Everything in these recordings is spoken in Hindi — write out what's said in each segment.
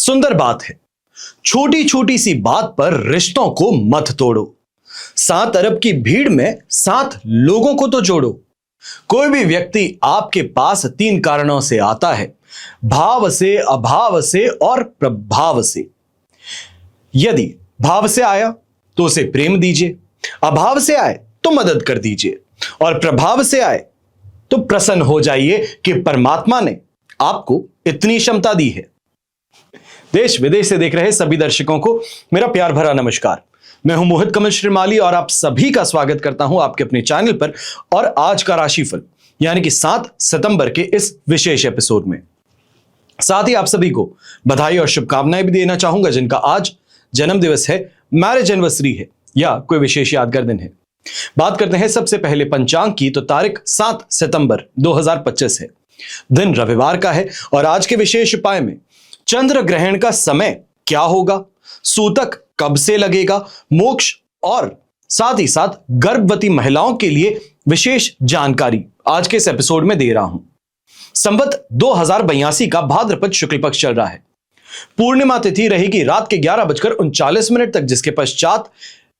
सुंदर बात है। छोटी छोटी सी बात पर रिश्तों को मत तोड़ो। 7 अरब की भीड़ में 7 लोगों को तो जोड़ो। कोई भी व्यक्ति आपके पास 3 कारणों से आता है, भाव से, अभाव से और प्रभाव से। यदि भाव से आया तो उसे प्रेम दीजिए, अभाव से आए तो मदद कर दीजिए और प्रभाव से आए तो प्रसन्न हो जाइए कि परमात्मा ने आपको इतनी क्षमता दी है। देश विदेश से देख रहे सभी दर्शकों को मेरा प्यार भरा नमस्कार। मैं हूं मोहित कमल श्रीमाली और आप सभी का स्वागत करता हूं आपके अपने चैनल पर और आज का राशिफल यानी कि 7 सितंबर के इस विशेष एपिसोड में। साथ ही आप सभी को बधाई और शुभकामनाएं भी देना चाहूंगा जिनका आज जन्म दिवस है, मैरिज एनिवर्सरी है या कोई विशेष यादगार दिन है। बात करते हैं सबसे पहले पंचांग की, तो तारीख 7 सितंबर 2025 है, दिन रविवार का है और आज के विशेष उपाय में चंद्र ग्रहण का समय क्या होगा, सूतक कब से लगेगा, मोक्ष और साथ ही साथ गर्भवती महिलाओं के लिए विशेष जानकारी आज के इस एपिसोड में दे रहा हूं। संवत 2082 का भाद्रपद शुक्ल पक्ष चल रहा है। पूर्णिमा तिथि रहेगी रात के 11:39 तक, जिसके पश्चात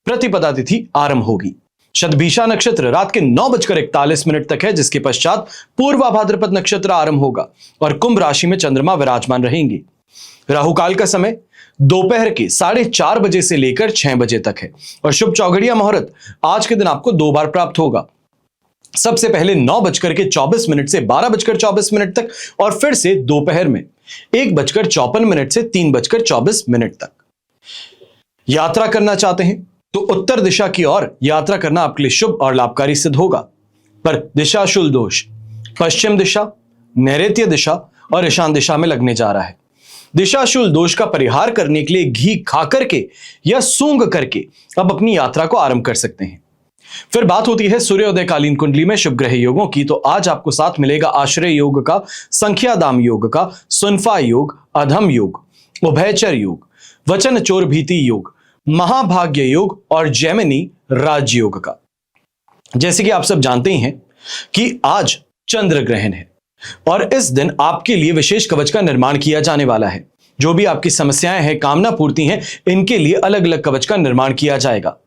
प्रतिपदा तिथि आरंभ होगी। शतभिषा नक्षत्र रात के 9:41 तक है, जिसके पश्चात पूर्वा भाद्रपद नक्षत्र आरंभ होगा और कुंभ राशि में चंद्रमा विराजमान रहेंगे। राहु काल का समय दोपहर के 4:30 बजे से लेकर 6 बजे तक है और शुभ चौघड़िया मुहूर्त आज के दिन आपको 2 बार प्राप्त होगा। सबसे पहले 9:24 से 12:24 तक और फिर से दोपहर में 1:54 से 3:24 तक। यात्रा करना चाहते हैं तो उत्तर दिशा की ओर यात्रा करना आपके लिए शुभ और लाभकारी सिद्ध होगा, पर दिशाशूल दोष पश्चिम दिशा, नैऋत्य दिशा और ईशान दिशा में लगने जा रहा है। दिशाशूल दोष का परिहार करने के लिए घी खा करके या सूंघ करके अब अपनी यात्रा को आरंभ कर सकते हैं। फिर बात होती है सूर्योदय कालीन कुंडली में शुभ ग्रह योगों की, तो आज आपको साथ मिलेगा आश्रय योग का, संख्यादाम योग का, सुनफा योग, अधम योग, उभयचर योग, वचन चोर भीति योग, महाभाग्य योग और जैमिनी राजयोग का। जैसे कि आप सब जानते ही हैं कि आज चंद्र ग्रहण है और इस दिन आपके लिए विशेष कवच का निर्माण किया जाने वाला है। जो भी आपकी समस्याएं हैं, कामना पूर्ति हैं, इनके लिए अलग अलग कवच का निर्माण किया जाएगा।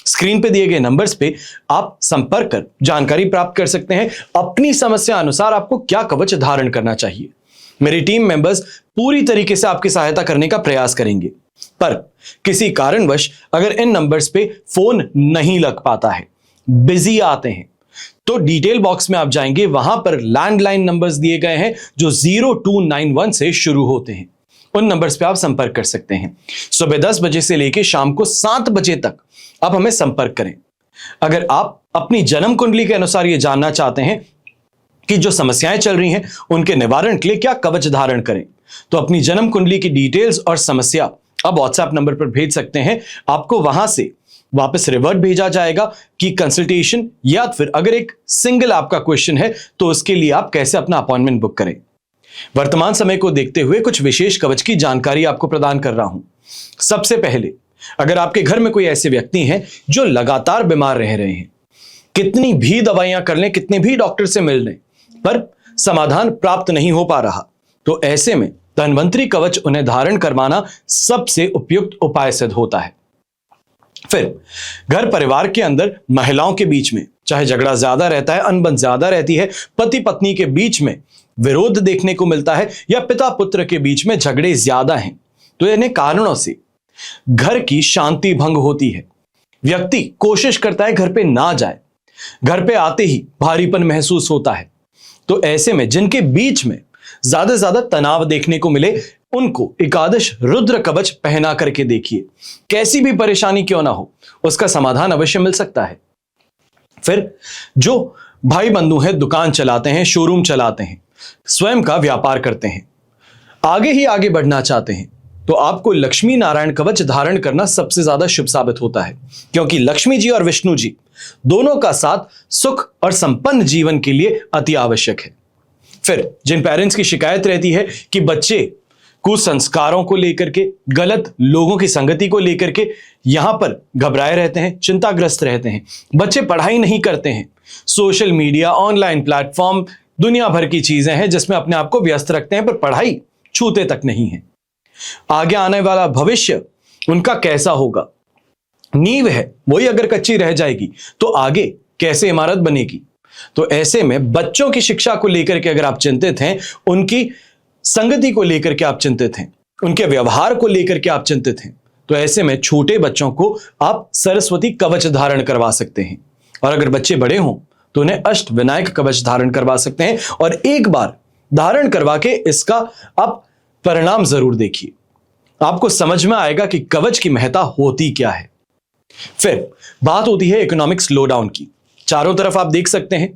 स्क्रीन पे दिए गए नंबर्स पे आप संपर्क कर जानकारी प्राप्त कर सकते हैं अपनी समस्या अनुसार आपको क्या कवच धारण करना चाहिए। मेरी टीम मेंबर्स पूरी तरीके से आपकी सहायता करने का प्रयास करेंगे, पर किसी कारणवश अगर इन नंबर्स पे फोन नहीं लग पाता है, बिजी आते हैं, तो डिटेल बॉक्स में आप जाएंगे, वहां पर लैंडलाइन नंबर्स दिए गए हैं जो 0291 से शुरू होते हैं। उन नंबर्स पे आप संपर्क कर सकते हैं। सुबह 10 बजे से लेकर शाम को 7 बजे तक आप हमें संपर्क करें। अगर आप अपनी जन्म कुंडली के अनुसार ये जानना चाहते हैं कि जो समस्याएं चल रही हैं उनके निवारण के लिए क्या कवच धारण करें, तो अपनी जन्म कुंडली की डिटेल्स और समस्या आप व्हाट्सएप नंबर पर भेज सकते हैं। आपको वहां से वापस रिवर्ट भेजा जाएगा कि कंसल्टेशन, या फिर अगर एक सिंगल आपका क्वेश्चन है तो उसके लिए आप कैसे अपना अपॉइंटमेंट बुक करें। वर्तमान समय को देखते हुए कुछ विशेष कवच की जानकारी आपको प्रदान कर रहा हूं। सबसे पहले, अगर आपके घर में कोई ऐसे व्यक्ति हैं जो लगातार बीमार रह रहे हैं, कितनी भी दवाइयां कर लें, कितने भी डॉक्टर से मिल लें, पर समाधान प्राप्त नहीं हो पा रहा, तो ऐसे में धन्वंतरी कवच उन्हें धारण करवाना सबसे उपयुक्त उपाय सिद्ध होता है। फिर घर परिवार के अंदर महिलाओं के बीच में चाहे झगड़ा ज्यादा रहता है, अनबन ज्यादा रहती है, पति पत्नी के बीच में विरोध देखने को मिलता है या पिता पुत्र के बीच में झगड़े ज्यादा हैं, तो इन्हें कारणों से घर की शांति भंग होती है। व्यक्ति कोशिश करता है घर पे ना जाए, घर पे आते ही भारीपन महसूस होता है। तो ऐसे में जिनके बीच में ज्यादा से ज्यादा तनाव देखने को मिले, उनको एकादश रुद्र कवच पहना करके देखिए। कैसी भी परेशानी क्यों ना हो, उसका समाधान अवश्य मिल सकता है। फिर जो भाई बंधु हैं, दुकान चलाते हैं, शोरूम चलाते हैं, स्वयं का व्यापार करते हैं, आगे ही आगे बढ़ना चाहते हैं, तो आपको लक्ष्मी नारायण कवच धारण करना सबसे ज्यादा शुभ साबित होता है, क्योंकि लक्ष्मी जी और विष्णु जी दोनों का साथ सुख और संपन्न जीवन के लिए अति आवश्यक है। फिर जिन पेरेंट्स की शिकायत रहती है कि बच्चे कुसंस्कारों को लेकर के, गलत लोगों की संगति को लेकर के यहां पर घबराए रहते हैं, चिंताग्रस्त रहते हैं, बच्चे पढ़ाई नहीं करते हैं, सोशल मीडिया, ऑनलाइन प्लेटफॉर्म, दुनिया भर की चीजें हैं जिसमें अपने आप को व्यस्त रखते हैं, पर पढ़ाई छूते तक नहीं है, आगे आने वाला भविष्य उनका कैसा होगा। नींव है वही अगर कच्ची रह जाएगी तो आगे कैसे इमारत बनेगी। तो ऐसे में बच्चों की शिक्षा को लेकर के अगर आप चिंतित हैं, उनकी संगति को लेकर के आप चिंतित हैं, उनके व्यवहार को लेकर के आप चिंतित हैं, तो ऐसे में छोटे बच्चों को आप सरस्वती कवच धारण करवा सकते हैं। और अगर बच्चे बड़े हों तो उन्हें अष्ट विनायक कवच धारण करवा सकते हैं। और एक बार धारण करवा के इसका आप परिणाम जरूर देखिए, आपको समझ में आएगा कि कवच की महत्ता होती क्या है। फिर बात होती है इकोनॉमिक स्लोडाउन की। चारों तरफ आप देख सकते हैं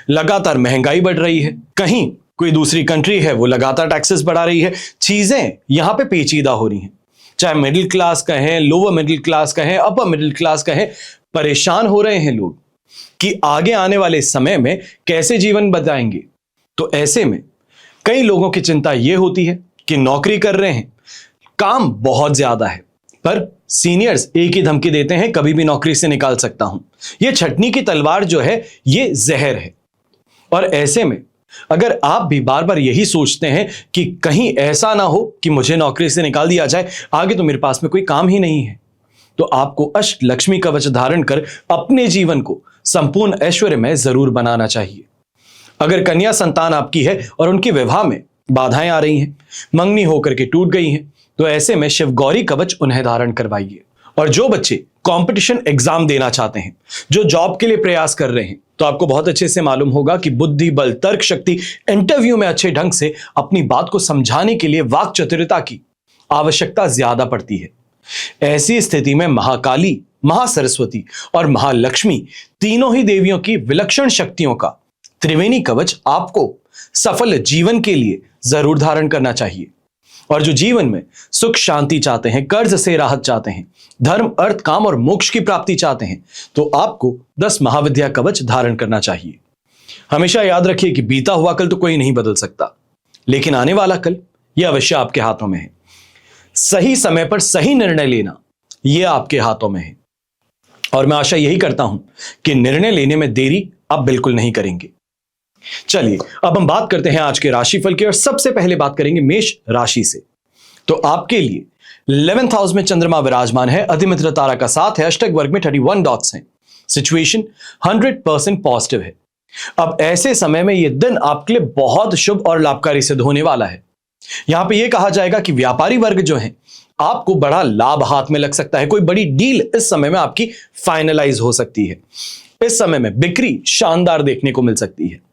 लगातार महंगाई बढ़ रही है, कहीं कोई दूसरी कंट्री है वो लगातार टैक्सेस बढ़ा रही है, चीजें यहां पे पेचीदा हो रही हैं। चाहे मिडिल क्लास कहें, लोअर मिडिल क्लास कहें, अपर मिडिल क्लास कहें, परेशान हो रहे हैं लोग कि आगे आने वाले समय में कैसे जीवन बताएंगे। तो ऐसे में कई लोगों की चिंता यह होती है कि नौकरी कर रहे हैं, काम बहुत ज्यादा है, पर सीनियर्स एक ही धमकी देते हैं कभी भी नौकरी से निकाल सकता हूं। यह छटनी की तलवार जो है ये जहर है। और ऐसे में अगर आप भी बार बार यही सोचते हैं कि कहीं ऐसा ना हो कि मुझे नौकरी से निकाल दिया जाए, आगे तो मेरे पास में कोई काम ही नहीं है, तो आपको अष्ट लक्ष्मी कवच धारण कर अपने जीवन को संपूर्ण ऐश्वर्य में जरूर बनाना चाहिए। अगर कन्या संतान आपकी है और उनके विवाह में बाधाएं आ रही हैं, मंगनी होकर के टूट गई हैं, तो ऐसे में शिव गौरी कवच उन्हें धारण करवाइए। और जो बच्चे कंपटीशन एग्जाम देना चाहते हैं, जो जॉब के लिए प्रयास कर रहे हैं, तो आपको बहुत अच्छे से मालूम होगा कि बुद्धि बल तर्क शक्ति इंटरव्यू में अच्छे ढंग से अपनी बात को समझाने के लिए वाक चतुरता की आवश्यकता ज्यादा पड़ती है। ऐसी स्थिति में महाकाली, महासरस्वती और महालक्ष्मी तीनों ही देवियों की विलक्षण शक्तियों का त्रिवेणी कवच आपको सफल जीवन के लिए जरूर धारण करना चाहिए। और जो जीवन में सुख शांति चाहते हैं, कर्ज से राहत चाहते हैं, धर्म अर्थ काम और मोक्ष की प्राप्ति चाहते हैं, तो आपको 10 महाविद्या कवच धारण करना चाहिए। हमेशा याद रखिए कि बीता हुआ कल तो कोई नहीं बदल सकता, लेकिन आने वाला कल यह अवश्य आपके हाथों में है। सही समय पर सही निर्णय लेना यह आपके हाथों में है। और मैं आशा यही करता हूं कि निर्णय लेने में देरी आप बिल्कुल नहीं करेंगे। चलिए अब हम बात करते हैं आज के राशिफल की, और सबसे पहले बात करेंगे मेष राशि से। तो आपके लिए 11th हाउस में चंद्रमा विराजमान है, अधिमित्र तारा का साथ है, अष्टक वर्ग में 31 डॉट्स हैं, सिचुएशन 100% पॉजिटिव है। अब ऐसे समय में यह दिन आपके लिए बहुत शुभ और लाभकारी सिद्ध होने वाला है। यहां पे यह कहा जाएगा कि व्यापारी वर्ग जो है, आपको बड़ा लाभ हाथ में लग सकता है, कोई बड़ी डील इस समय में आपकी फाइनलाइज हो सकती है। इस समय में बिक्री शानदार देखने को मिल सकती है।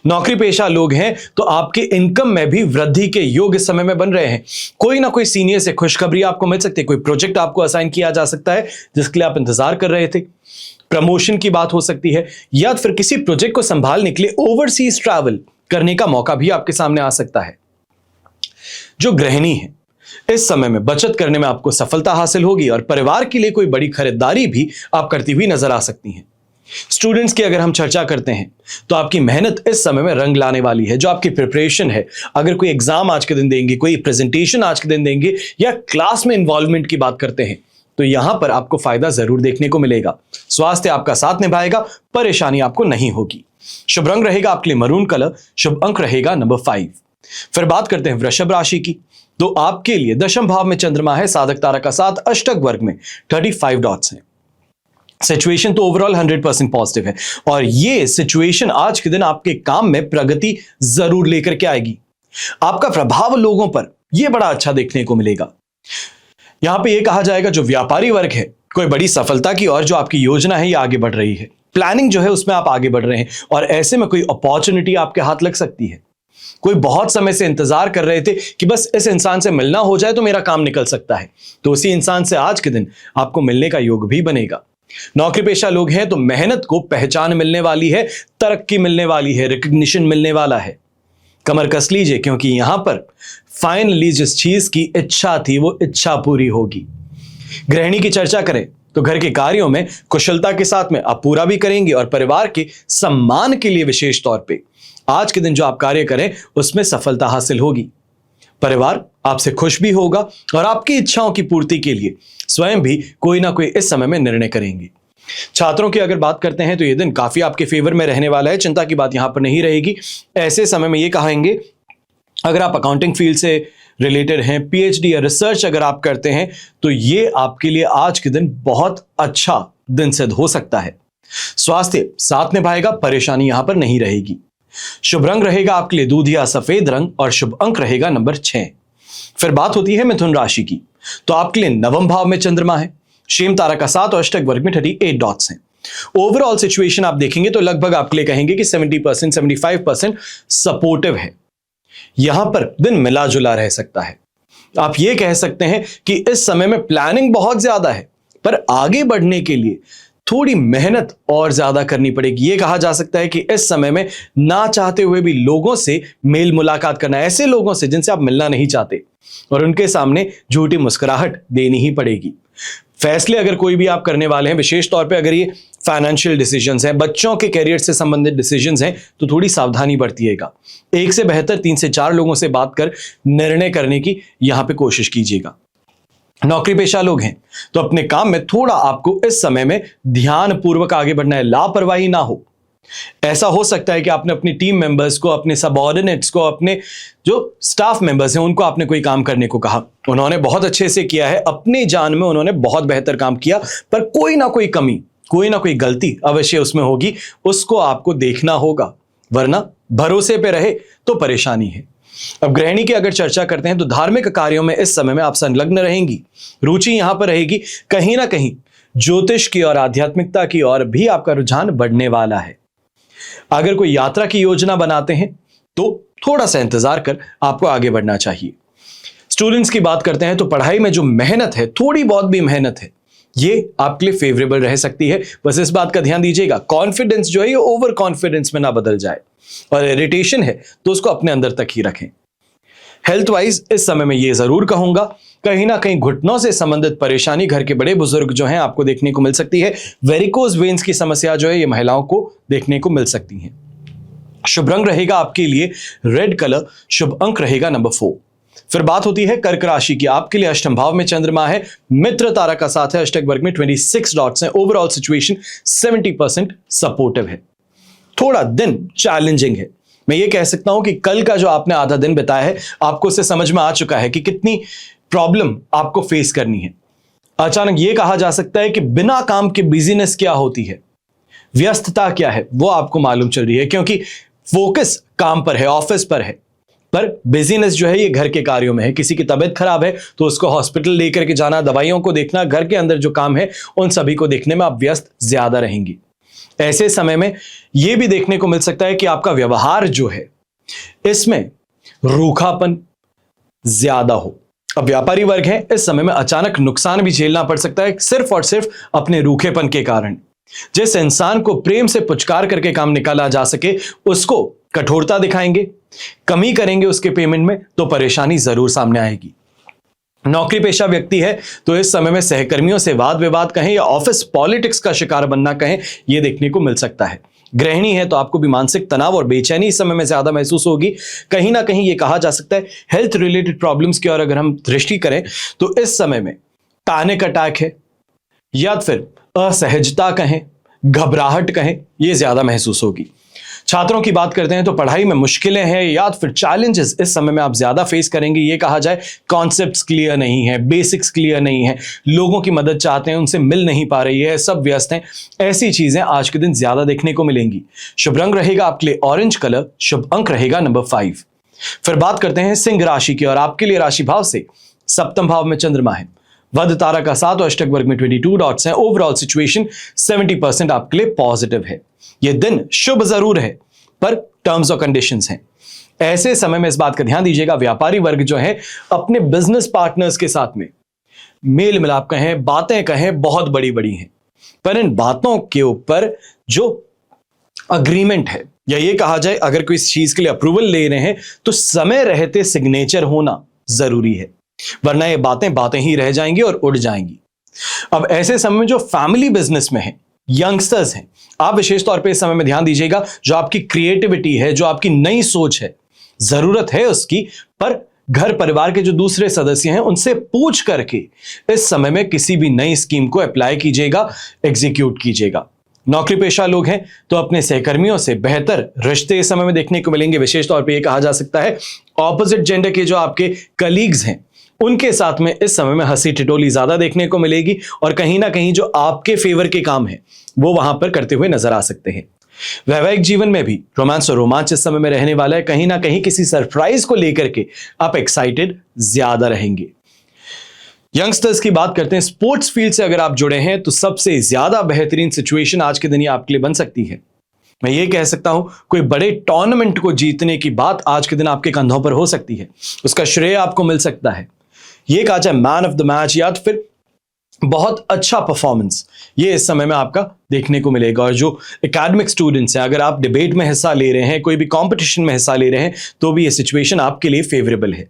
नौकरी पेशा लोग हैं तो आपके इनकम में भी वृद्धि के योग इस समय में बन रहे हैं। कोई ना कोई सीनियर से खुशखबरी आपको मिल सकती है, कोई प्रोजेक्ट आपको असाइन किया जा सकता है जिसके लिए आप इंतजार कर रहे थे, प्रमोशन की बात हो सकती है, या फिर किसी प्रोजेक्ट को संभालने के लिए ओवरसीज ट्रैवल करने का मौका भी आपके सामने आ सकता है। जो गृहिणी है, इस समय में बचत करने में आपको सफलता हासिल होगी और परिवार के लिए कोई बड़ी खरीदारी भी आप करती हुई नजर आ सकती हैं। स्टूडेंट्स की अगर हम चर्चा करते हैं तो आपकी मेहनत इस समय में रंग लाने वाली है। जो आपकी प्रिपरेशन है, अगर कोई एग्जाम आज के दिन देंगे, कोई प्रेजेंटेशन आज के दिन देंगे, या क्लास में इन्वॉल्वमेंट की बात करते हैं, तो यहां पर आपको फायदा जरूर देखने को मिलेगा। स्वास्थ्य आपका साथ निभाएगा, परेशानी आपको नहीं होगी। शुभ रंग रहेगा आपके लिए मरून कलर, शुभ अंक रहेगा नंबर 5। फिर बात करते हैं वृषभ राशि की। तो आपके लिए दशम भाव में चंद्रमा है, साधक तारा का साथ, अष्टक वर्ग में 35 डॉट्स हैं। सिचुएशन तो ओवरऑल 100% पॉजिटिव है, और ये सिचुएशन आज के दिन आपके काम में प्रगति जरूर लेकर के आएगी। आपका प्रभाव लोगों पर यह बड़ा अच्छा देखने को मिलेगा। यहां पे यह कहा जाएगा जो व्यापारी वर्ग है, कोई बड़ी सफलता की और जो आपकी योजना है ये आगे बढ़ रही है, प्लानिंग जो है उसमें आप आगे बढ़ रहे हैं, और ऐसे में कोई अपॉर्चुनिटी आपके हाथ लग सकती है। कोई बहुत समय से इंतजार कर रहे थे कि बस इस इंसान से मिलना हो जाए तो मेरा काम निकल सकता है, तो उसी इंसान से आज के दिन आपको मिलने का योग भी बनेगा। नौकरी पेशा लोग हैं तो मेहनत को पहचान मिलने वाली है, तरक्की मिलने वाली है, रिकग्निशन मिलने वाला है। कमर कस लीजिए, क्योंकि यहां पर फाइनली जिस चीज की इच्छा थी वो इच्छा पूरी होगी। गृहिणी की चर्चा करें तो घर के कार्यों में कुशलता के साथ में आप पूरा भी करेंगे, और परिवार के सम्मान के लिए विशेष तौर पे आज के दिन जो आप कार्य करें उसमें सफलता हासिल होगी। परिवार आपसे खुश भी होगा और आपकी इच्छाओं की पूर्ति के लिए स्वयं भी कोई ना कोई इस समय में निर्णय करेंगे। छात्रों की अगर बात करते हैं तो यह दिन काफी आपके फेवर में रहने वाला है, चिंता की बात यहां पर नहीं रहेगी। ऐसे समय में यह कहेंगे अगर आप अकाउंटिंग फील्ड से रिलेटेड हैं, पीएचडी या रिसर्च अगर आप करते हैं, तो ये आपके लिए आज के दिन बहुत अच्छा दिन सिद्ध हो सकता है। स्वास्थ्य साथ निभाएगा, परेशानी यहां पर नहीं रहेगी। शुभ रंग रहेगा आपके लिए दूधिया सफेद रंग और शुभ अंक रहेगा नंबर 6। फिर बात होती है मिथुन राशि की, तो आपके लिए नवम भाव में चंद्रमा है, शेम तारा का 7 और अष्टक वर्ग में 38 डॉट्स हैं। ओवरऑल सिचुएशन आप देखेंगे तो लगभग आपके लिए कहेंगे कि 70% 75% सपोर्टिव है। यहां पर दिन मिला जुला रह सकता है। आप यह कह सकते हैं कि इस समय में प्लानिंग बहुत ज्यादा है, पर आगे बढ़ने के लिए थोड़ी मेहनत और ज्यादा करनी पड़ेगी। यह कहा जा सकता है कि इस समय में ना चाहते हुए भी लोगों से मेल मुलाकात करना, ऐसे लोगों से जिनसे आप मिलना नहीं चाहते, और उनके सामने झूठी मुस्कुराहट देनी ही पड़ेगी। फैसले अगर कोई भी आप करने वाले हैं, विशेष तौर पे अगर ये फाइनेंशियल डिसीजंस हैं, बच्चों के करियर से संबंधित डिसीजंस हैं, तो थोड़ी सावधानी बरतिएगा। एक से बेहतर 3 से 4 लोगों से बात कर निर्णय करने की यहां पे कोशिश कीजिएगा। नौकरी पेशा लोग हैं तो अपने काम में थोड़ा आपको इस समय में ध्यान पूर्वक आगे बढ़ना है, लापरवाही ना हो। ऐसा हो सकता है कि आपने अपनी टीम मेंबर्स को, अपने सबऑर्डिनेट्स को, अपने जो स्टाफ मेंबर्स हैं उनको आपने कोई काम करने को कहा, उन्होंने बहुत अच्छे से किया है, अपनी जान में उन्होंने बहुत बेहतर काम किया, पर कोई ना कोई कमी, कोई ना कोई गलती अवश्य उसमें होगी, उसको आपको देखना होगा, वरना भरोसे पे रहे तो परेशानी है। अब गृहिणी की अगर चर्चा करते हैं तो धार्मिक कार्यों में इस समय में आप संलग्न रहेंगी। रुचि यहां पर रहेगी, कहीं ना कहीं ज्योतिष की और आध्यात्मिकता की ओर भी आपका रुझान बढ़ने वाला है। अगर कोई यात्रा की योजना बनाते हैं तो थोड़ा सा इंतजार कर आपको आगे बढ़ना चाहिए। स्टूडेंट्स की बात करते हैं तो पढ़ाई में जो मेहनत है, थोड़ी बहुत भी मेहनत है, ये आपके लिए फेवरेबल रह सकती है। बस इस बात का ध्यान दीजिएगा, कॉन्फिडेंस जो है ये ओवर कॉन्फिडेंस में ना बदल जाए, और इरिटेशन है तो उसको अपने अंदर तक ही रखें। हेल्थ वाइज इस समय में ये जरूर कहूंगा, कहीं ना कहीं घुटनों से संबंधित परेशानी घर के बड़े बुजुर्ग जो हैं आपको देखने को मिल सकती है। वेरिकोज वेन्स की समस्या जो है ये महिलाओं को देखने को मिल सकती है। शुभ रंग रहेगा आपके लिए रेड कलर, शुभ अंक रहेगा नंबर 4। फिर बात होती है कर्क राशि की, आपके लिए अष्टम भाव में चंद्रमा है, मित्र तारा का साथ है, अष्टक वर्ग में 26 डॉट्स हैं। ओवरऑल सिचुएशन 70% सपोर्टिव है। थोड़ा दिन चैलेंजिंग है, मैं ये कह सकता हूं कि कल का जो आपने आधा दिन बिताया है आपको उससे समझ में आ चुका है कि कितनी प्रॉब्लम आपको फेस करनी है। अचानक ये कहा जा सकता है कि बिना काम के बिजीनेस क्या होती है, व्यस्तता क्या है, वो आपको मालूम चल रही है, क्योंकि फोकस काम पर है, ऑफिस पर है, पर बिजीनेस जो है ये घर के कार्यों में है। किसी की तबीयत खराब है तो उसको हॉस्पिटल लेकर के जाना, दवाइयों को देखना, घर के अंदर जो काम है उन सभी को देखने में आप व्यस्त ज्यादा रहेंगी। ऐसे समय में यह भी देखने को मिल सकता है कि आपका व्यवहार जो है इसमें रूखापन ज्यादा हो। अब व्यापारी वर्ग है, इस समय में अचानक नुकसान भी झेलना पड़ सकता है, सिर्फ और सिर्फ अपने रूखेपन के कारण। जिस इंसान को प्रेम से पुचकार करके काम निकाला जा सके उसको कठोरता दिखाएंगे, कमी करेंगे उसके पेमेंट में, तो परेशानी जरूर सामने आएगी। नौकरी पेशा व्यक्ति है तो इस समय में सहकर्मियों से वाद विवाद कहें या ऑफिस पॉलिटिक्स का शिकार बनना कहें, यह देखने को मिल सकता है। गृहिणी है तो आपको भी मानसिक तनाव और बेचैनी इस समय में ज्यादा महसूस होगी। कहीं ना कहीं यह कहा जा सकता है हेल्थ रिलेटेड प्रॉब्लम्स की ओर अगर हम दृष्टि करें तो इस समय में पैनिक अटैक है, या फिर असहजता कहें, घबराहट कहें, यह ज्यादा महसूस होगी। छात्रों की बात करते हैं तो पढ़ाई में मुश्किलें हैं या फिर चैलेंजेस इस समय में आप ज्यादा फेस करेंगे। ये कहा जाए कॉन्सेप्ट्स क्लियर नहीं है, बेसिक्स क्लियर नहीं है, लोगों की मदद चाहते हैं उनसे मिल नहीं पा रही है, सब व्यस्त हैं, ऐसी चीजें आज के दिन ज्यादा देखने को मिलेंगी। शुभ रंग रहेगा आपके लिए ऑरेंज कलर, शुभ अंक रहेगा नंबर 5। फिर बात करते हैं सिंह राशि की, और आपके लिए राशि भाव से सप्तम भाव में चंद्रमा है, वध तारा का 7 और अष्टक वर्ग में 22 डॉट्स हैं। ओवरऑल सिचुएशन 70% आपके लिए पॉजिटिव है। यह दिन शुभ जरूर है पर टर्म्स और कंडीशंस हैं। ऐसे समय में इस बात का ध्यान दीजिएगा, व्यापारी वर्ग जो है अपने बिजनेस पार्टनर्स के साथ में मेल मिलाप कहें, बातें कहें, बहुत बड़ी बड़ी हैं, पर इन बातों के ऊपर जो अग्रीमेंट है, या ये कहा जाए अगर कोई चीज के लिए अप्रूवल ले रहे हैं तो समय रहते सिग्नेचर होना जरूरी है, वरना ये बातें बातें ही रह जाएंगी और उड़ जाएंगी। अब ऐसे समय में जो फैमिली बिजनेस में है, यंगस्टर्स हैं, आप विशेष तौर पे इस समय में ध्यान दीजिएगा। जो आपकी क्रिएटिविटी है, जो आपकी नई सोच है, जरूरत है उसकी, पर घर परिवार के जो दूसरे सदस्य हैं उनसे पूछ करके इस समय में किसी भी नई स्कीम को अप्लाई कीजिएगा, एग्जीक्यूट कीजिएगा। नौकरी पेशा लोग हैं तो अपने सहकर्मियों से बेहतर रिश्ते इस समय में देखने को मिलेंगे। विशेष तौर पे ये कहा जा सकता है ऑपोजिट जेंडर के जो आपके कलीग्स हैं उनके साथ में इस समय में हंसी टिटोली ज्यादा देखने को मिलेगी और कहीं ना कहीं जो आपके फेवर के काम है वो वहां पर करते हुए नजर आ सकते हैं। वैवाहिक जीवन में भी रोमांस और रोमांच इस समय में रहने वाला है। कहीं ना कहीं किसी सरप्राइज को लेकर के आप एक्साइटेड ज्यादा रहेंगे। यंगस्टर्स की बात करते हैं, स्पोर्ट्स फील्ड से अगर आप जुड़े हैं तो सबसे ज्यादा बेहतरीन सिचुएशन आज के दिन ये आपके लिए बन सकती है। मैं ये कह सकता हूं कोई बड़े टूर्नामेंट को जीतने की बात आज के दिन आपके कंधों पर हो सकती है, उसका श्रेय आपको मिल सकता है। ये कहा जाए मैन ऑफ द मैच या फिर बहुत अच्छा परफॉर्मेंस ये इस समय में आपका देखने को मिलेगा। और जो एकेडमिक स्टूडेंट्स हैं, अगर आप डिबेट में हिस्सा ले रहे हैं, कोई भी कंपटीशन में हिस्सा ले रहे हैं, तो भी ये सिचुएशन आपके लिए फेवरेबल है।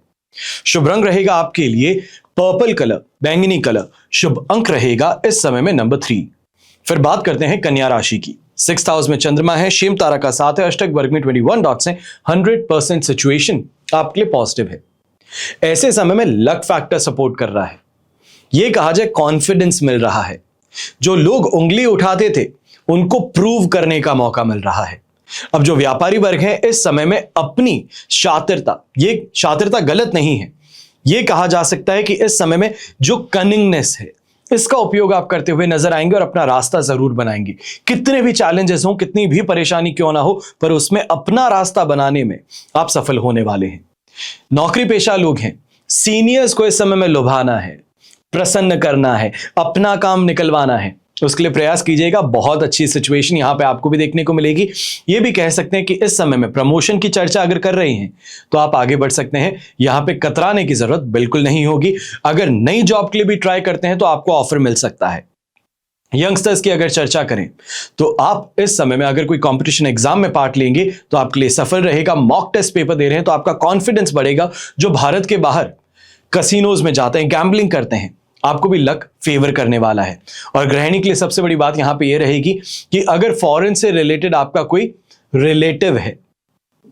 शुभ रंग रहेगा आपके लिए पर्पल कलर, बैंगनी कलर। शुभ अंक रहेगा इस समय में नंबर 3। फिर बात करते हैं कन्या राशि की। 6th हाउस में चंद्रमा है, शेम तारा का 7 है, अष्टक वर्ग में 21 डॉट्स हैं। 100% सिचुएशन आपके लिए पॉजिटिव है। ऐसे समय में लक फैक्टर सपोर्ट कर रहा है। यह कहा जाए कॉन्फिडेंस मिल रहा है। जो लोग उंगली उठाते थे उनको प्रूव करने का मौका मिल रहा है। अब जो व्यापारी वर्ग है इस समय में अपनी शातिरता, ये शातिरता गलत नहीं है, यह कहा जा सकता है कि इस समय में जो कनिंगनेस है इसका उपयोग आप करते हुए नजर आएंगे और अपना रास्ता जरूर बनाएंगे। कितने भी चैलेंजेस हो, कितनी भी परेशानी क्यों ना हो, पर उसमें अपना रास्ता बनाने में आप सफल होने वाले हैं। नौकरी पेशा लोग हैं, सीनियर्स को इस समय में लुभाना है, प्रसन्न करना है, अपना काम निकलवाना है, उसके लिए प्रयास कीजिएगा। बहुत अच्छी सिचुएशन यहां पे आपको भी देखने को मिलेगी। ये भी कह सकते हैं कि इस समय में प्रमोशन की चर्चा अगर कर रही हैं तो आप आगे बढ़ सकते हैं। यहां पे कतराने की जरूरत बिल्कुल नहीं होगी। अगर नई जॉब के लिए भी ट्राई करते हैं तो आपको ऑफर मिल सकता है। यंगस्टर्स की अगर चर्चा करें तो आप इस समय में अगर कोई कंपटीशन एग्जाम में पार्ट लेंगे तो आपके लिए सफल रहेगा। मॉक टेस्ट पेपर दे रहे हैं तो आपका कॉन्फिडेंस बढ़ेगा। जो भारत के बाहर कसिनोज में जाते हैं, गैम्बलिंग करते हैं, आपको भी लक फेवर करने वाला है। और गृहिणी के लिए सबसे बड़ी बात यहां पे ये रहेगी कि अगर फॉरेन से रिलेटेड आपका कोई रिलेटिव है,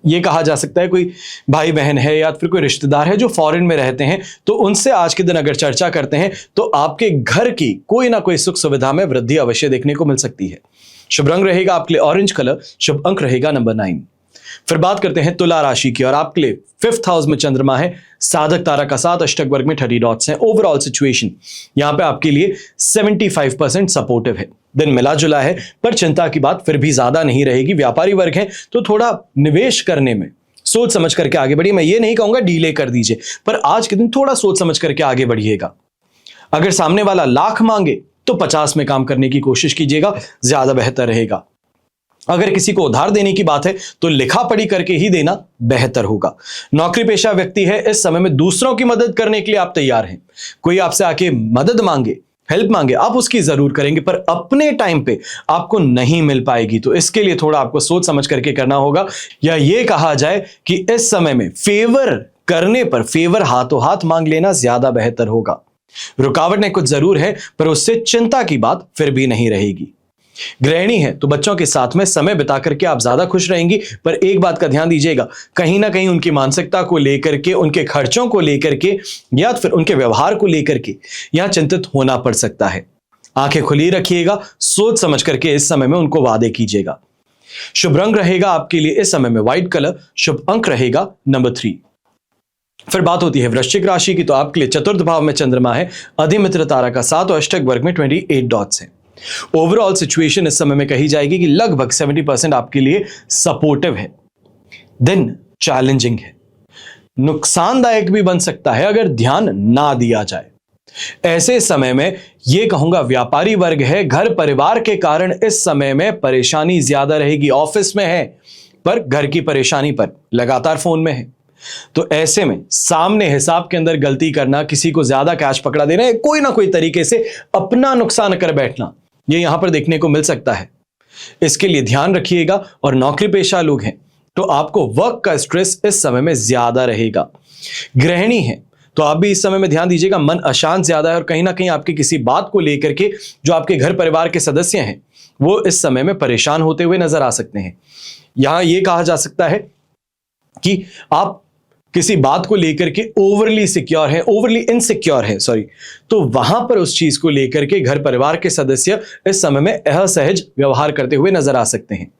ये कहा जा सकता है कोई भाई बहन है या फिर कोई रिश्तेदार है जो फॉरेन में रहते हैं, तो उनसे आज के दिन अगर चर्चा करते हैं तो आपके घर की कोई ना कोई सुख सुविधा में वृद्धि अवश्य देखने को मिल सकती है। शुभ रंग रहेगा आपके लिए ऑरेंज कलर। शुभ अंक रहेगा नंबर 9। फिर बात करते हैं तुला राशि की और आपके लिए 5th हाउस में चंद्रमा है, साधक तारा का 7, अष्टक वर्ग में 30 डॉट्स हैं। ओवरऑल सिचुएशन यहां पे आपके लिए 75% सपोर्टिव है। दिन मिला जुला है पर चिंता की बात फिर भी ज्यादा नहीं रहेगी। व्यापारी वर्ग है तो थोड़ा निवेश करने में सोच समझ करके आगे बढ़िए। मैं ये नहीं कहूंगा डीले कर दीजिए, पर आज के दिन थोड़ा सोच समझ करके आगे बढ़िएगा। अगर सामने वाला लाख मांगे तो 50 में काम करने की कोशिश कीजिएगा, ज्यादा बेहतर रहेगा। अगर किसी को उधार देने की बात है तो लिखा पढ़ी करके ही देना बेहतर होगा। नौकरी पेशा व्यक्ति है, इस समय में दूसरों की मदद करने के लिए आप तैयार हैं। कोई आपसे आके मदद मांगे, हेल्प मांगे, आप उसकी जरूर करेंगे, पर अपने टाइम पे आपको नहीं मिल पाएगी। तो इसके लिए थोड़ा आपको सोच समझ करके करना होगा। या ये कहा जाए कि इस समय में फेवर करने पर फेवर हाथों हाथ मांग लेना ज्यादा बेहतर होगा। रुकावट ने कुछ जरूर है पर उससे चिंता की बात फिर भी नहीं रहेगी। गृहिणी है तो बच्चों के साथ में समय बिता करके आप ज्यादा खुश रहेंगी, पर एक बात का ध्यान दीजिएगा, कहीं ना कहीं उनकी मानसिकता को लेकर के, उनके खर्चों को लेकर के या फिर उनके व्यवहार को लेकर के यहां चिंतित होना पड़ सकता है। आंखें खुली रखिएगा, सोच समझ करके इस समय में उनको वादे कीजिएगा। शुभ रंग रहेगा आपके लिए इस समय में व्हाइट कलर। शुभ अंक रहेगा नंबर 3। फिर बात होती है वृश्चिक राशि की, तो आपके लिए 4th भाव में चंद्रमा है, अधिमित्र तारा का 7 और अष्टक वर्ग में 28 डॉट्स हैं। ओवरऑल सिचुएशन इस समय में कही जाएगी कि लगभग 70% आपके लिए सपोर्टिव है। दिन चैलेंजिंग है, नुकसानदायक भी बन सकता है अगर ध्यान ना दिया जाए। ऐसे समय में यह कहूंगा व्यापारी वर्ग है, घर परिवार के कारण इस समय में परेशानी ज्यादा रहेगी। ऑफिस में है पर घर की परेशानी पर लगातार फोन में है, तो ऐसे में सामने हिसाब के अंदर गलती करना, किसी को ज्यादा कैश पकड़ा देना, कोई ना कोई तरीके से अपना नुकसान कर बैठना, ये यहां पर देखने को मिल सकता है। इसके लिए ध्यान रखिएगा। और नौकरी पेशा लोग हैं तो आपको वर्क का स्ट्रेस इस समय में ज्यादा रहेगा। गृहिणी है तो आप भी इस समय में ध्यान दीजिएगा, मन अशांत ज्यादा है और कहीं ना कहीं आपकी किसी बात को लेकर के जो आपके घर परिवार के सदस्य हैं वो इस समय में परेशान होते हुए नजर आ सकते हैं। यहां यह कहा जा सकता है कि आप किसी बात को लेकर के ओवरली सिक्योर है, ओवरली इनसिक्योर है, तो वहां पर उस चीज को लेकर के घर परिवार के सदस्य इस समय में असहज व्यवहार करते हुए नजर आ सकते हैं।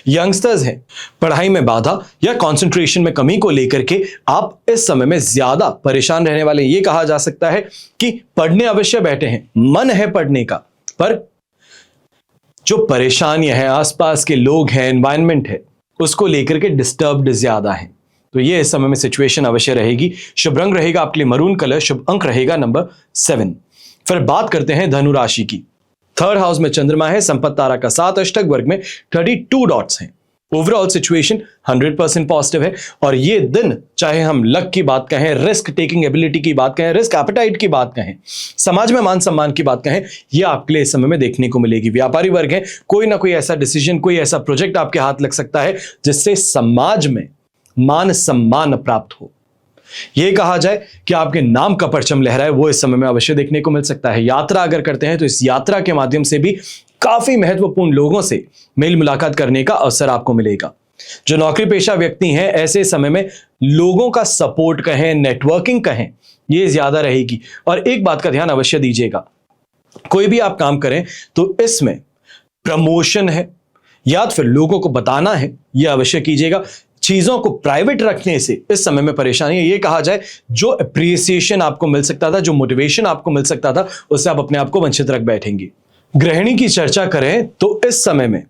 यंगस्टर्स हैं, पढ़ाई में बाधा या कंसंट्रेशन में कमी को लेकर के आप इस समय में ज्यादा परेशान रहने वाले। ये कहा जा सकता है कि पढ़ने अवश्य बैठे हैं, मन है पढ़ने का, पर जो परेशानियां हैं, आसपास के लोग हैं, एनवायरनमेंट है, उसको लेकर के डिस्टर्ब्ड ज्यादा है। तो ये इस समय में सिचुएशन अवश्य रहेगी। शुभ रंग रहेगा आपके लिए मरून कलर, शुभ अंक रहेगा नंबर 7। फिर बात करते हैं धनु राशि की। थर्ड हाउस में चंद्रमा है, संपत्ति तारा का 7, अष्टक वर्ग में 32 डॉट्स हैं। ओवरऑल सिचुएशन 100% पॉजिटिव है। और ये दिन, चाहे हम लक की बात कहें, रिस्क टेकिंग एबिलिटी की बात कहें, रिस्क एपेटाइट की बात कहें, समाज में मान सम्मान की बात कहें, यह आपके लिए इस समय में देखने को मिलेगी। व्यापारी वर्ग है, कोई ना कोई ऐसा डिसीजन, कोई ऐसा प्रोजेक्ट आपके हाथ लग सकता है जिससे समाज में मान सम्मान प्राप्त हो। यह कहा जाए कि आपके नाम का परचम लहराए, वो इस समय में अवश्य देखने को मिल सकता है। यात्रा अगर करते हैं तो इस यात्रा के माध्यम से भी काफी महत्वपूर्ण लोगों से मेल मुलाकात करने का अवसर आपको मिलेगा। जो नौकरी पेशा व्यक्ति हैं, ऐसे समय में लोगों का सपोर्ट कहें, नेटवर्किंग कहें, ये ज्यादा रहेगी। और एक बात का ध्यान अवश्य दीजिएगा, कोई भी आप काम करें तो इसमें प्रमोशन है या फिर लोगों को बताना है, यह अवश्य कीजिएगा। चीजों को प्राइवेट रखने से इस समय में परेशानी है। ये कहा जाए, जो अप्रिसिएशन आपको मिल सकता था, जो मोटिवेशन आपको मिल सकता था, उससे आप अपने आप को वंचित रख बैठेंगे। गृहिणी की चर्चा करें तो इस समय में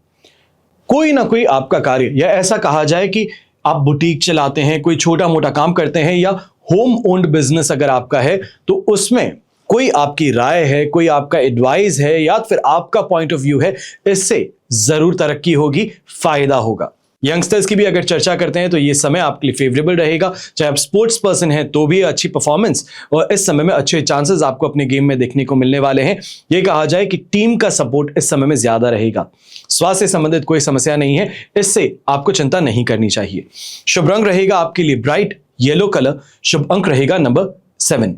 कोई ना कोई आपका कार्य, या ऐसा कहा जाए कि आप बुटीक चलाते हैं, कोई छोटा मोटा काम करते हैं, या होम ओन्ड बिजनेस अगर आपका है, तो उसमें कोई आपकी राय है, कोई आपका एडवाइस है, या फिर आपका पॉइंट ऑफ व्यू है, इससे जरूर तरक्की होगी, फायदा होगा। यंगस्टर्स की भी अगर चर्चा करते हैं तो ये समय आपके लिए फेवरेबल रहेगा। चाहे आप स्पोर्ट्स पर्सन हैं तो भी अच्छी परफॉर्मेंस और इस समय में अच्छे चांसेस आपको अपने गेम में देखने को मिलने वाले हैं। ये कहा जाए कि टीम का सपोर्ट इस समय में ज्यादा रहेगा। स्वास्थ्य से संबंधित कोई समस्या नहीं है, इससे आपको चिंता नहीं करनी चाहिए। शुभ रंग रहेगा आपके लिए ब्राइट येलो कलर, शुभ अंक रहेगा नंबर 7।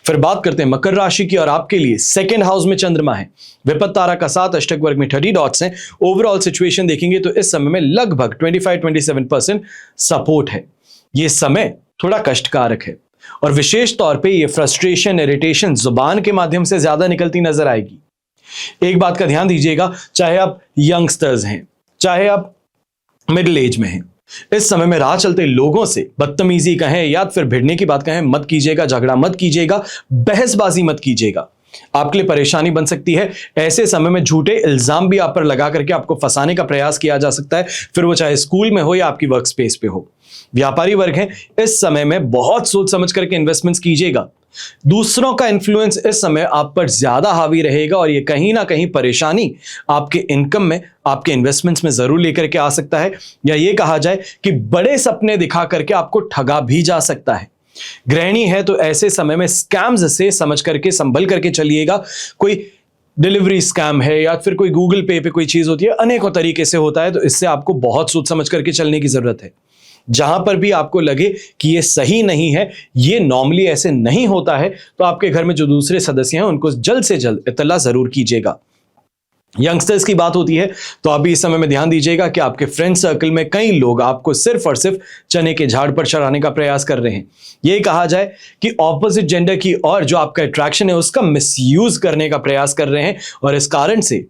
फिर बात करते हैं मकर राशि की, और आपके लिए सेकंड हाउस में चंद्रमा है, विपत्ति तारा का 7, अष्टक वर्ग में 30 डॉट्स हैं। ओवरऑल सिचुएशन देखेंगे तो इस समय में लगभग 25-27% सपोर्ट है। ये समय थोड़ा कष्टकारक है और विशेष तौर पे ये फ्रस्ट्रेशन, इरिटेशन जुबान के माध्यम से ज्यादा निकलती नजर आएगी। एक बात का ध्यान दीजिएगा, चाहे आप यंगस्टर्स हैं, चाहे आप मिडिल एज में हैं, इस समय में राह चलते लोगों से बदतमीजी कहें या फिर भिड़ने की बात कहें मत कीजिएगा, झगड़ा मत कीजिएगा, बहसबाजी मत कीजिएगा, आपके लिए परेशानी बन सकती है। ऐसे समय में झूठे इल्जाम भी आप पर लगा करके आपको फंसाने का प्रयास किया जा सकता है, फिर वो चाहे स्कूल में हो या आपकी वर्क स्पेस पे हो। व्यापारी वर्ग है, इस समय में बहुत सोच समझ करके इन्वेस्टमेंट्स कीजिएगा। दूसरों का इन्फ्लुएंस इस समय आप पर ज्यादा हावी रहेगा और ये कहीं ना कहीं परेशानी आपके इनकम में, आपके इन्वेस्टमेंट्स में जरूर लेकर के आ सकता है, या ये कहा जाए कि बड़े सपने दिखा करके आपको ठगा भी जा सकता है। गृहिणी है तो ऐसे समय में स्कैम्स से समझ करके, संभल करके चलिएगा। कोई डिलीवरी स्कैम है या फिर कोई गूगल पे पे कोई चीज होती है, अनेकों तरीके से होता है, तो इससे आपको बहुत सोच समझ करके चलने की जरूरत है। जहां पर भी आपको लगे कि ये सही नहीं है, ये नॉर्मली ऐसे नहीं होता है, तो आपके घर में जो दूसरे सदस्य हैं उनको जल्द से जल्द इत्तला जरूर कीजिएगा। यंगस्टर्स की बात होती है तो आप भी इस समय में ध्यान दीजिएगा कि आपके फ्रेंड सर्कल में कई लोग आपको सिर्फ और सिर्फ चने के झाड़ पर चढ़ाने का प्रयास कर रहे हैं। यह कहा जाए कि ऑपोजिट जेंडर की और जो आपका अट्रैक्शन है उसका मिसयूज करने का प्रयास कर रहे हैं, और इस कारण से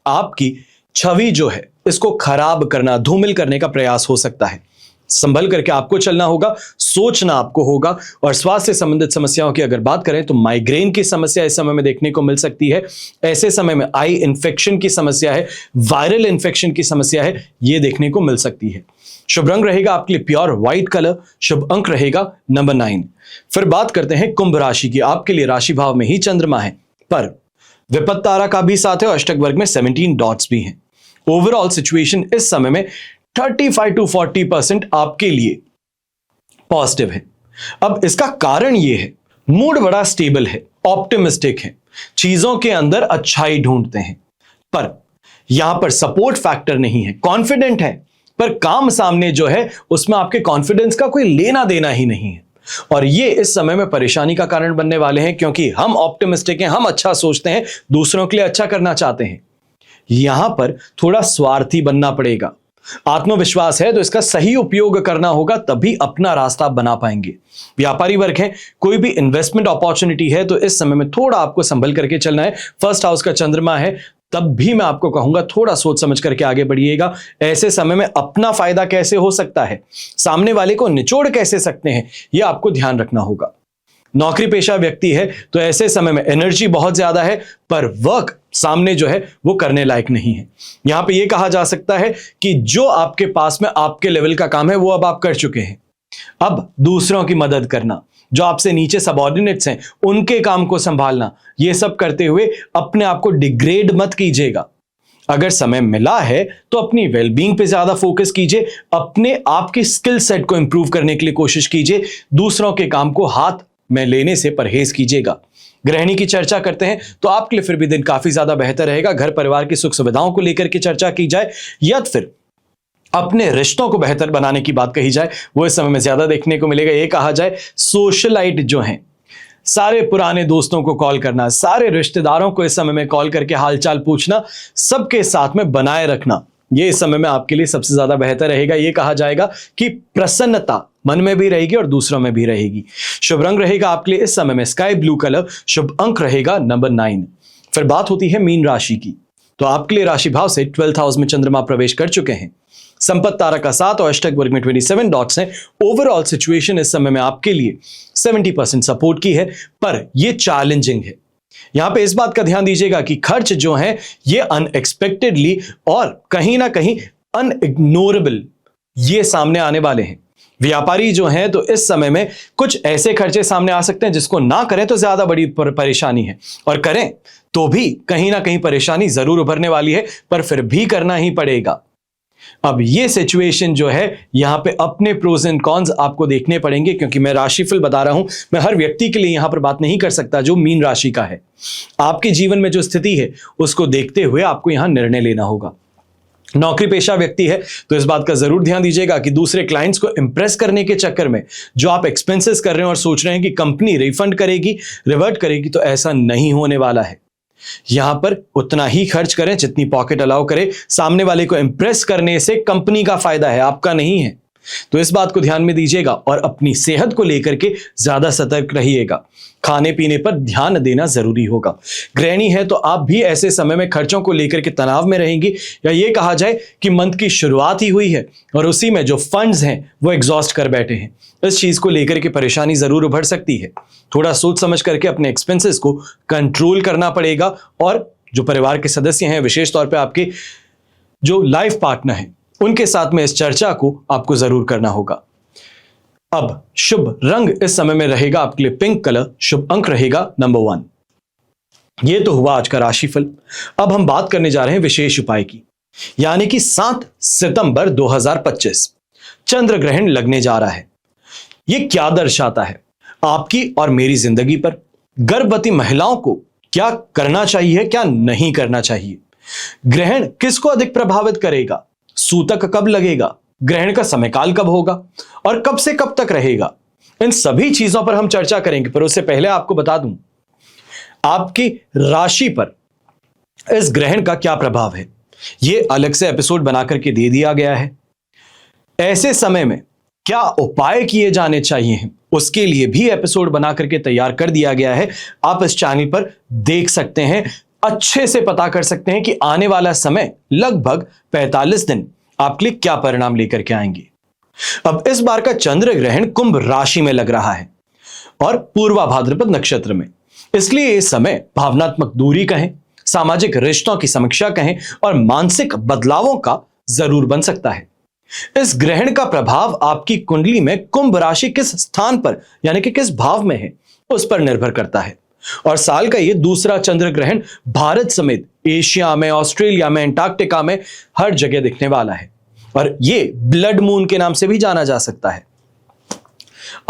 आपकी छवि जो है इसको खराब करना, धूमिल करने का प्रयास हो सकता है। संभल करके आपको चलना होगा, सोचना आपको होगा। और स्वास्थ्य से संबंधित समस्याओं की अगर बात करें तो माइग्रेन की समस्या इस समय में देखने को मिल सकती है। ऐसे समय में आई इन्फेक्शन की समस्या है, वायरल इन्फेक्शन की समस्या है, यह देखने को मिल सकती है। शुभ रंग रहेगा आपके लिए प्योर व्हाइट कलर, शुभ अंक रहेगा नंबर 9। फिर बात करते हैं कुंभ राशि की। आपके लिए राशि भाव में ही चंद्रमा है, पर विपत्ति तारा का भी साथ है और अष्टक वर्ग में 17 डॉट्स भी हैं। ओवरऑल सिचुएशन इस समय में 35-40% आपके लिए पॉजिटिव है। अब इसका कारण यह है, मूड बड़ा स्टेबल है, ऑप्टिमिस्टिक है, चीजों के अंदर अच्छाई ढूंढते हैं, पर यहां पर सपोर्ट फैक्टर नहीं है। कॉन्फिडेंट है पर काम सामने जो है उसमें आपके कॉन्फिडेंस का कोई लेना देना ही नहीं है, और ये इस समय में परेशानी का कारण बनने वाले हैं, क्योंकि हम ऑप्टिमिस्टिक हैं, हम अच्छा सोचते हैं, दूसरों के लिए अच्छा करना चाहते हैं। यहां पर थोड़ा स्वार्थी बनना पड़ेगा। आत्मविश्वास है तो इसका सही उपयोग करना होगा, तभी अपना रास्ता बना पाएंगे। व्यापारी वर्ग है, कोई भी इन्वेस्टमेंट अपॉर्चुनिटी है तो इस समय में थोड़ा आपको संभल करके चलना है। फर्स्ट हाउस का चंद्रमा है, तब भी मैं आपको कहूंगा थोड़ा सोच समझ करके आगे बढ़िएगा। ऐसे समय में अपना फायदा कैसे हो सकता है, सामने वाले को निचोड़ कैसे सकते हैं, यह आपको ध्यान रखना होगा। नौकरी पेशा व्यक्ति है तो ऐसे समय में एनर्जी बहुत ज्यादा है, पर वर्क सामने जो है वो करने लायक नहीं है। यहां पे ये कहा जा सकता है कि जो आपके पास में आपके लेवल का काम है वो अब आप कर चुके हैं। अब दूसरों की मदद करना, जो आपसे नीचे सबऑर्डिनेट्स हैं उनके काम को संभालना, ये सब करते हुए अपने आप को डिग्रेड मत कीजिएगा। अगर समय मिला है तो अपनी वेलबींग पे ज्यादा फोकस कीजिए, अपने आप की स्किल सेट को इंप्रूव करने के लिए कोशिश कीजिए, दूसरों के काम को हाथ में लेने से परहेज कीजिएगा। गृहिणी की चर्चा करते हैं तो आपके लिए फिर भी दिन काफी ज्यादा बेहतर रहेगा। घर परिवार की सुख सुविधाओं को लेकर के चर्चा की जाए या फिर अपने रिश्तों को बेहतर बनाने की बात कही जाए, वो इस समय में ज्यादा देखने को मिलेगा। ये कहा जाए सोशलाइट जो हैं, सारे पुराने दोस्तों को कॉल करना, सारे रिश्तेदारों को इस समय में कॉल करके हालचाल पूछना, सबके साथ में बनाए रखना, ये इस समय में आपके लिए सबसे ज्यादा बेहतर रहेगा। ये कहा जाएगा कि प्रसन्नता मन में भी रहेगी और दूसरों में भी रहेगी। शुभ रंग रहेगा आपके लिए इस समय में स्काई ब्लू कलर, शुभ अंक रहेगा नंबर 9। फिर बात होती है मीन राशि की, तो आपके लिए राशि भाव से 12th हाउस में चंद्रमा प्रवेश कर चुके हैं। संपत्ति तारा का 7 और अष्टक वर्ग में 27 डॉट्स हैं। ओवरऑल सिचुएशन इस समय में आपके लिए 70% सपोर्ट की है, पर यह चैलेंजिंग है। यहां पे इस बात का ध्यान दीजिएगा कि खर्च जो है ये अनएक्सपेक्टेडली और कहीं ना कहीं अनइग्नोरेबल ये सामने आने वाले हैं। व्यापारी जो हैं तो इस समय में कुछ ऐसे खर्चे सामने आ सकते हैं जिसको ना करें तो ज्यादा बड़ी परेशानी है, और करें तो भी कहीं ना कहीं परेशानी जरूर उभरने वाली है, पर फिर भी करना ही पड़ेगा। अब ये सिचुएशन जो है यहां पे अपने प्रोज एंड कॉन्स आपको देखने पड़ेंगे, क्योंकि मैं राशिफल बता रहा हूं, मैं हर व्यक्ति के लिए यहां पर बात नहीं कर सकता जो मीन राशि का है। आपके जीवन में जो स्थिति है उसको देखते हुए आपको यहां निर्णय लेना होगा। नौकरी पेशा व्यक्ति है तो इस बात का जरूर ध्यान दीजिएगा कि दूसरे क्लाइंट्स को इंप्रेस करने के चक्कर में जो आप एक्सपेंसेस कर रहे हैं और सोच रहे हैं कि कंपनी रिफंड करेगी, रिवर्ट करेगी, तो ऐसा नहीं होने वाला है। यहां पर उतना ही खर्च करें जितनी पॉकेट अलाउ करे। सामने वाले को इंप्रेस करने से कंपनी का फायदा है, आपका नहीं है। तो इस बात को ध्यान में दीजिएगा और अपनी सेहत को लेकर के ज्यादा सतर्क रहिएगा। खाने पीने पर ध्यान देना जरूरी होगा। गृहिणी है तो आप भी ऐसे समय में खर्चों को लेकर के तनाव में रहेंगी, या ये कहा जाए कि मंथ की शुरुआत ही हुई है और उसी में जो फंड्स हैं वो एग्जॉस्ट कर बैठे हैं। इस चीज को लेकर के परेशानी जरूर उभर सकती है। थोड़ा सोच समझ करके अपने एक्सपेंसेस को कंट्रोल करना पड़ेगा, और जो परिवार के सदस्य हैं, विशेष तौर पे आपके जो लाइफ पार्टनर हैं, उनके साथ में इस चर्चा को आपको जरूर करना होगा। अब शुभ रंग इस समय में रहेगा आपके लिए पिंक कलर, शुभ अंक रहेगा नंबर 1। यह तो हुआ आज का राशिफल। अब हम बात करने जा रहे हैं विशेष उपाय की, यानी कि 7 सितंबर 2025 चंद्र ग्रहण लगने जा रहा है। यह क्या दर्शाता है आपकी और मेरी जिंदगी पर? गर्भवती महिलाओं को क्या करना चाहिए, क्या नहीं करना चाहिए? ग्रहण किसको अधिक प्रभावित करेगा? सूतक कब लगेगा? ग्रहण का समय काल कब होगा और कब से कब तक रहेगा? इन सभी चीजों पर हम चर्चा करेंगे, पर उससे पहले आपको बता दूं आपकी राशि पर इस ग्रहण का क्या प्रभाव है। यह अलग से एपिसोड बनाकर के दे दिया गया है। ऐसे समय में क्या उपाय किए जाने चाहिए, उसके लिए भी एपिसोड बना करके तैयार कर दिया गया है। आप इस चैनल पर देख सकते हैं, अच्छे से पता कर सकते हैं कि आने वाला समय लगभग 45 दिन आपके लिए क्या परिणाम लेकर के आएंगे। अब इस बार का चंद्र ग्रहण कुंभ राशि में लग रहा है और पूर्वा भाद्रपद नक्षत्र में, इसलिए इस समय भावनात्मक दूरी कहें, सामाजिक रिश्तों की समीक्षा कहें और मानसिक बदलावों का जरूर बन सकता है। इस ग्रहण का प्रभाव आपकी कुंडली में कुंभ राशि किस स्थान पर यानी कि किस भाव में है उस पर निर्भर करता है। और साल का यह दूसरा चंद्र ग्रहण भारत समेत एशिया में, ऑस्ट्रेलिया में, अंटार्कटिका में हर जगह दिखने वाला है, और यह ब्लड मून के नाम से भी जाना जा सकता है।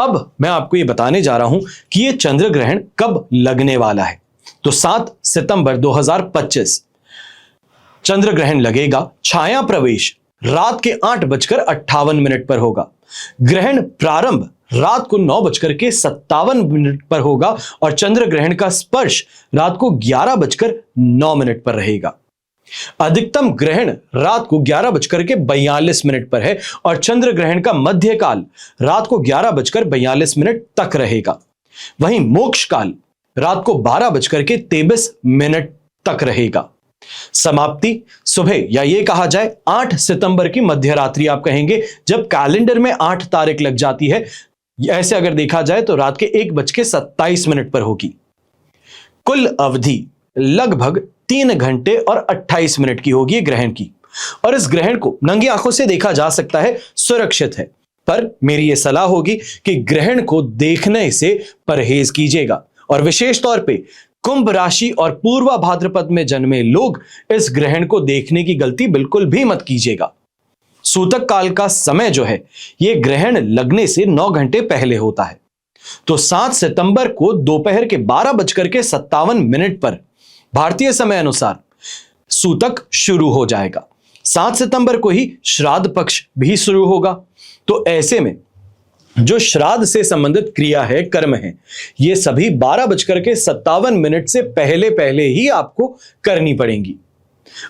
अब मैं आपको यह बताने जा रहा हूं कि यह चंद्र ग्रहण कब लगने वाला है। तो 7 सितंबर 2025 चंद्र ग्रहण लगेगा। छाया प्रवेश रात के 8:58 पर होगा। ग्रहण प्रारंभ रात को 9:57 पर होगा और चंद्र ग्रहण का स्पर्श रात को 11:09 पर रहेगा। अधिकतम ग्रहण रात को 11:42 पर है और चंद्र ग्रहण का मध्य काल रात को 11:42 तक रहेगा। वहीं मोक्ष काल रात को 12:23 तक रहेगा। समाप्ति सुबह, या ये कहा जाए 8 सितंबर की मध्य रात्रि आप कहेंगे, जब कैलेंडर में 8 तारीख लग जाती है। ऐसे अगर देखा जाए तो रात के 1:27 पर होगी। कुल अवधि लगभग 3 घंटे और 28 मिनट की होगी ग्रहण की, और इस ग्रहण को नंगी आंखों से देखा जा सकता है, सुरक्षित है। पर मेरी यह सलाह होगी कि ग्रहण को देखने से परहेज कीजिएगा, और विशेष तौर पे कुंभ राशि और पूर्वा भाद्रपद में जन्मे लोग इस ग्रहण को देखने की गलती बिल्कुल भी मत कीजिएगा। सूतक काल का समय जो है, यह ग्रहण लगने से 9 घंटे पहले होता है। तो 7 सितंबर को दोपहर के 12:57 पर भारतीय समय अनुसार सूतक शुरू हो जाएगा। 7 सितंबर को ही श्राद्ध पक्ष भी शुरू होगा। तो ऐसे में जो श्राद्ध से संबंधित क्रिया है, कर्म है, ये सभी 12:57 से पहले पहले ही आपको करनी पड़ेंगी।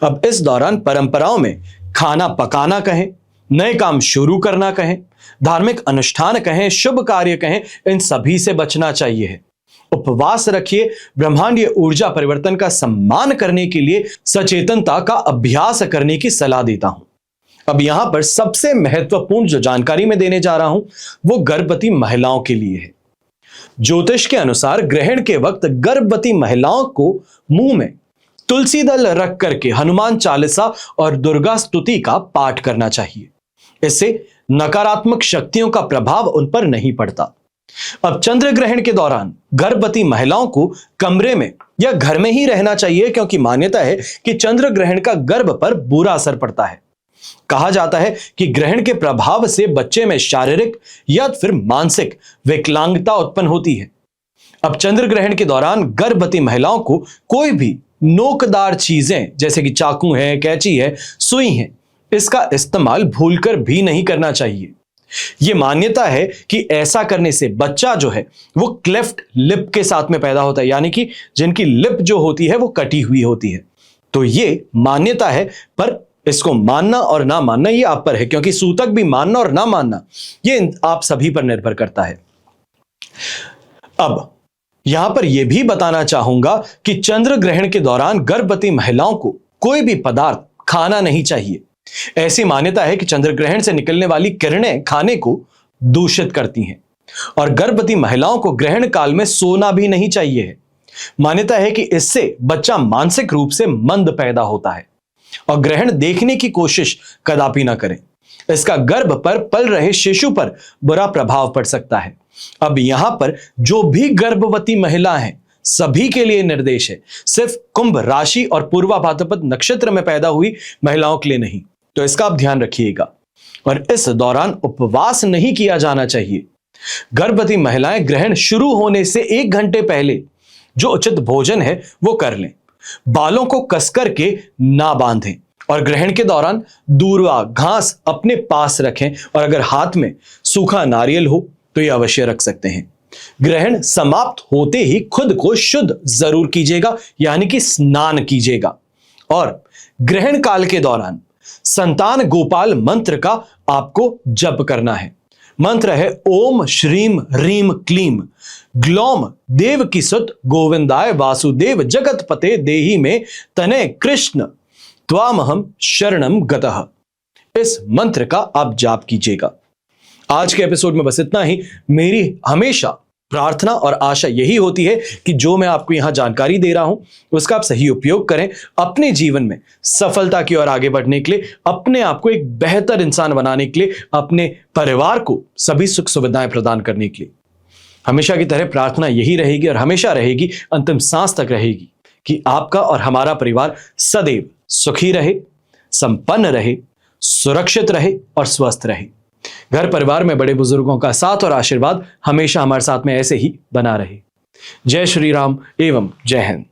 अब इस दौरान परंपराओं में खाना पकाना कहें, नए काम शुरू करना कहें, धार्मिक अनुष्ठान कहें, शुभ कार्य कहें, इन सभी से बचना चाहिए। उपवास रखिए। ब्रह्मांडीय ऊर्जा परिवर्तन का सम्मान करने के लिए सचेतनता का अभ्यास करने की सलाह देता हूं। अब यहां पर सबसे महत्वपूर्ण जो जानकारी मैं देने जा रहा हूं, वो गर्भवती महिलाओं के लिए है। ज्योतिष के अनुसार ग्रहण के वक्त गर्भवती महिलाओं को मुंह में तुलसी दल रख करके हनुमान चालीसा और दुर्गा स्तुति का पाठ करना चाहिए। इससे नकारात्मक शक्तियों का प्रभाव उन पर नहीं पड़ता। अब चंद्र ग्रहण के दौरान गर्भवती महिलाओं को कमरे में या घर में ही रहना चाहिए, क्योंकि मान्यता है कि चंद्र ग्रहण का गर्भ पर बुरा असर पड़ता है। कहा जाता है कि ग्रहण के प्रभाव से बच्चे में शारीरिक या फिर मानसिक विकलांगता उत्पन्न होती है। अब चंद्र ग्रहण के दौरान गर्भवती महिलाओं को कोई भी नोकदार चीजें जैसे कि चाकू है, कैंची है, सुई है, इसका इस्तेमाल भूलकर भी नहीं करना चाहिए। यह मान्यता है कि ऐसा करने से बच्चा जो है वो क्लेफ्ट लिप के साथ में पैदा होता है, यानी कि जिनकी लिप जो होती है वो कटी हुई होती है। तो ये मान्यता है, पर इसको मानना और ना मानना ये आप पर है, क्योंकि सूतक भी मानना और ना मानना ये आप सभी पर निर्भर करता है। अब यहां पर यह भी बताना चाहूंगा कि चंद्र ग्रहण के दौरान गर्भवती महिलाओं को कोई भी पदार्थ खाना नहीं चाहिए। ऐसी मान्यता है कि चंद्र ग्रहण से निकलने वाली किरणें खाने को दूषित करती हैं, और गर्भवती महिलाओं को ग्रहण काल में सोना भी नहीं चाहिए है। मान्यता है कि इससे बच्चा मानसिक रूप से मंद पैदा होता है, और ग्रहण देखने की कोशिश कदापि ना करें। इसका गर्भ पर पल रहे शिशु पर बुरा प्रभाव पड़ सकता है। अब यहां पर जो भी गर्भवती महिला हैं, सभी के लिए निर्देश है, सिर्फ कुंभ राशि और पूर्वा भाद्रपद नक्षत्र में पैदा हुई महिलाओं के लिए नहीं। तो इसका आप ध्यान रखिएगा। और इस दौरान उपवास नहीं किया जाना चाहिए। गर्भवती महिलाएं ग्रहण शुरू होने से 1 घंटे पहले जो उचित भोजन है वो कर लें। बालों को कसकर के ना बांधें, और ग्रहण के दौरान दूर्वा घास अपने पास रखें, और अगर हाथ में सूखा नारियल हो तो ये अवश्य रख सकते हैं। ग्रहण समाप्त होते ही खुद को शुद्ध जरूर कीजिएगा, यानी कि स्नान कीजिएगा। और ग्रहण काल के दौरान संतान गोपाल मंत्र का आपको जप करना है। मंत्र है ओम श्रीम ह्रीम क्लीम ग्लौम देवकी सुत गोविंदाय वासुदेव जगतपते देहि में तने कृष्ण त्वामहम शरणम गतः। इस मंत्र का आप जाप कीजिएगा। आज के एपिसोड में बस इतना ही। मेरी हमेशा प्रार्थना और आशा यही होती है कि जो मैं आपको यहां जानकारी दे रहा हूं उसका आप सही उपयोग करें, अपने जीवन में सफलता की ओर आगे बढ़ने के लिए, अपने आप को एक बेहतर इंसान बनाने के लिए, अपने परिवार को सभी सुख सुविधाएं प्रदान करने के लिए। हमेशा की तरह प्रार्थना यही रहेगी और हमेशा रहेगी, अंतिम सांस तक रहेगी, कि आपका और हमारा परिवार सदैव सुखी रहे, संपन्न रहे, सुरक्षित रहे और स्वस्थ रहे। घर परिवार में बड़े बुजुर्गों का साथ और आशीर्वाद हमेशा हमारे साथ में ऐसे ही बना रहे। जय श्री राम एवं जय हिंद।